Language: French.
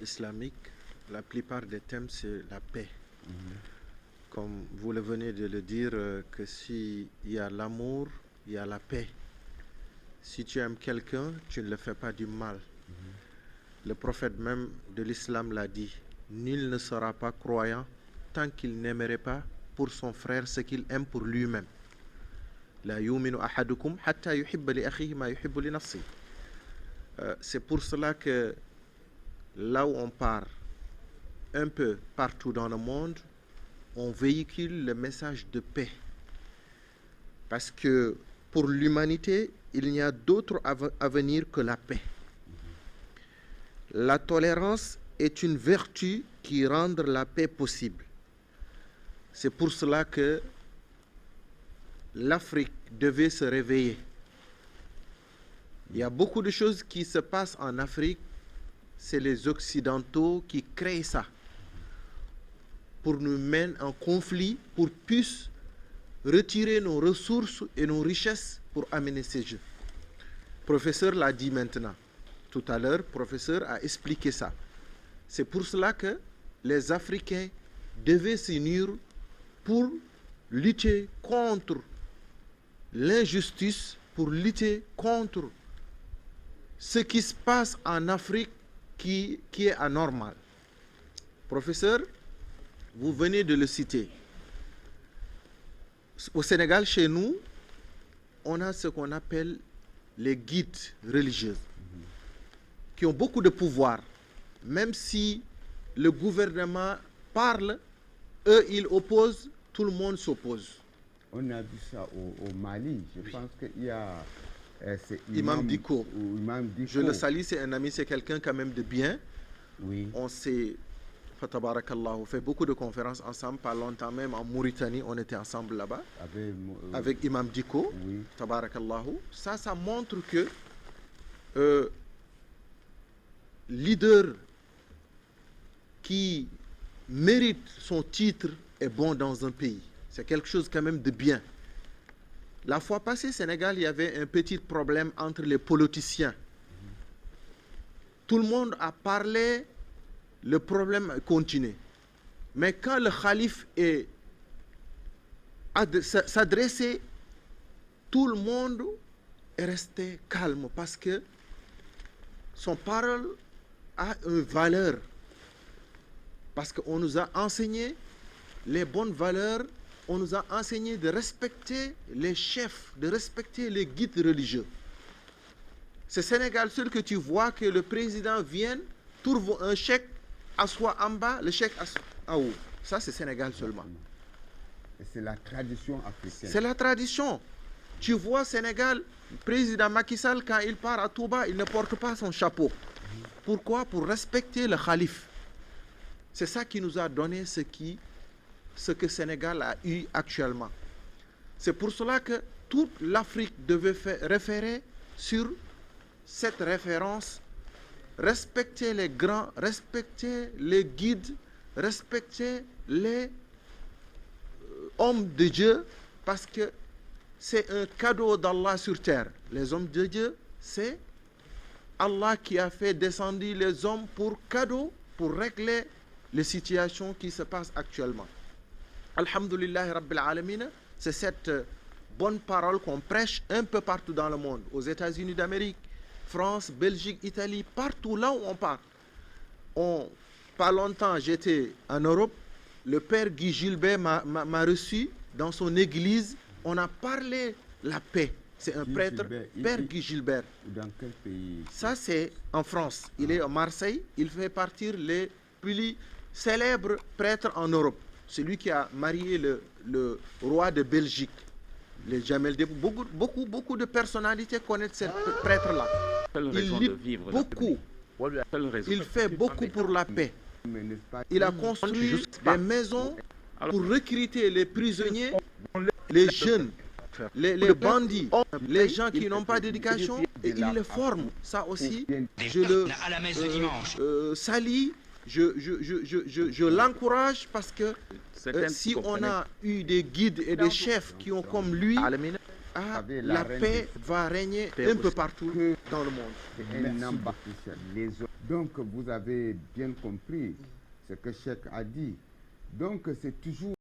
islamique, la plupart des thèmes, c'est la paix. Mhm. Comme vous le venez de le dire, que s'il y a l'amour, il y a la paix. Si tu aimes quelqu'un, tu ne le fais pas du mal. Le prophète même de l'islam l'a dit, nul ne sera pas croyant tant qu'il n'aimerait pas pour son frère ce qu'il aime pour lui-même. La yuminu ahadukum hatta yuhibba li akhihi ma yuhibbu li nafsihi. C'est pour cela que là où on part un peu partout dans le monde, on véhicule le message de paix. Parce que pour l'humanité, il n'y a d'autre avenir que la paix. La tolérance est une vertu qui rend la paix possible. C'est pour cela que l'Afrique devait se réveiller. Il y a beaucoup de choses qui se passent en Afrique, c'est les Occidentaux qui créent ça pour nous mener en conflit, pour puisse retirer nos ressources et nos richesses pour amener ces jeux. Le professeur l'a dit maintenant. Tout à l'heure, le professeur a expliqué ça. C'est pour cela que les Africains devaient s'unir pour lutter contre l'injustice, pour lutter contre ce qui se passe en Afrique qui est anormal. Professeur, vous venez de le citer. Au Sénégal, chez nous, on a ce qu'on appelle les guides religieux qui ont beaucoup de pouvoir. Même si le gouvernement parle, eux, ils opposent, tout le monde s'oppose. On a vu ça au Mali. Je pense qu'il y a c'est Imam Dicko. Imam Dicko. Je le salue, c'est un ami, c'est quelqu'un quand même de bien. Oui. On s'est, fatabarakallah, fait beaucoup de conférences ensemble, pas longtemps même en Mauritanie, on était ensemble là-bas, avec Imam Dicko, oui. Tabarakallah. Ça montre que leader qui mérite son titre est bon dans un pays. C'est quelque chose quand même de bien. La fois passée, au Sénégal, il y avait un petit problème entre les politiciens. Tout le monde a parlé, le problème continue. Mais quand le calife s'adressait, tout le monde est resté calme parce que son parole a une valeur. Parce qu'on nous a enseigné les bonnes valeurs, on nous a enseigné de respecter les chefs, de respecter les guides religieux. C'est Sénégal seul que tu vois que le président vient, trouve un chèque, assoit en bas, le chèque en haut. Ça, c'est Sénégal seulement. C'est la tradition africaine. C'est la tradition. Tu vois Sénégal, le président Macky Sall, quand il part à Touba, il ne porte pas son chapeau. Pourquoi? Pour respecter le calife. C'est ça qui nous a donné ce que Sénégal a eu actuellement. C'est pour cela que toute l'Afrique devait référer sur cette référence, respecter les grands, respecter les guides, respecter les hommes de Dieu, parce que c'est un cadeau d'Allah sur terre. Les hommes de Dieu, c'est Allah qui a fait descendre les hommes pour cadeau, pour régler les situations qui se passent actuellement. Alhamdulillah Rabbil Alamin, c'est cette bonne parole qu'on prêche un peu partout dans le monde, aux États-Unis d'Amérique, France, Belgique, Italie, partout là où on part. Pas longtemps, j'étais en Europe, le père Guy Gilbert m'a reçu dans son église, on a parlé la paix. C'est un prêtre, père Guy Gilbert. Dans quel pays? Ça, c'est en France. Il est à Marseille, il fait partir les plus célèbres prêtres en Europe. C'est lui qui a marié le roi de Belgique, les Jamel Debbouh. Beaucoup de personnalités connaissent ce prêtre-là. Il lit beaucoup. Il fait beaucoup pour la paix. Il a construit des maisons pour recruter les prisonniers, les jeunes, les bandits, les gens qui n'ont pas d'éducation, et il les forme. Ça aussi, je le salue. Je l'encourage parce que si on a eu des guides et des chefs qui ont comme lui, savez, la reine paix va régner Paix un peu aussi. partout dans le monde. C'est un ambassadeur. Donc, vous avez bien compris ce que Cheikh a dit. Donc, c'est toujours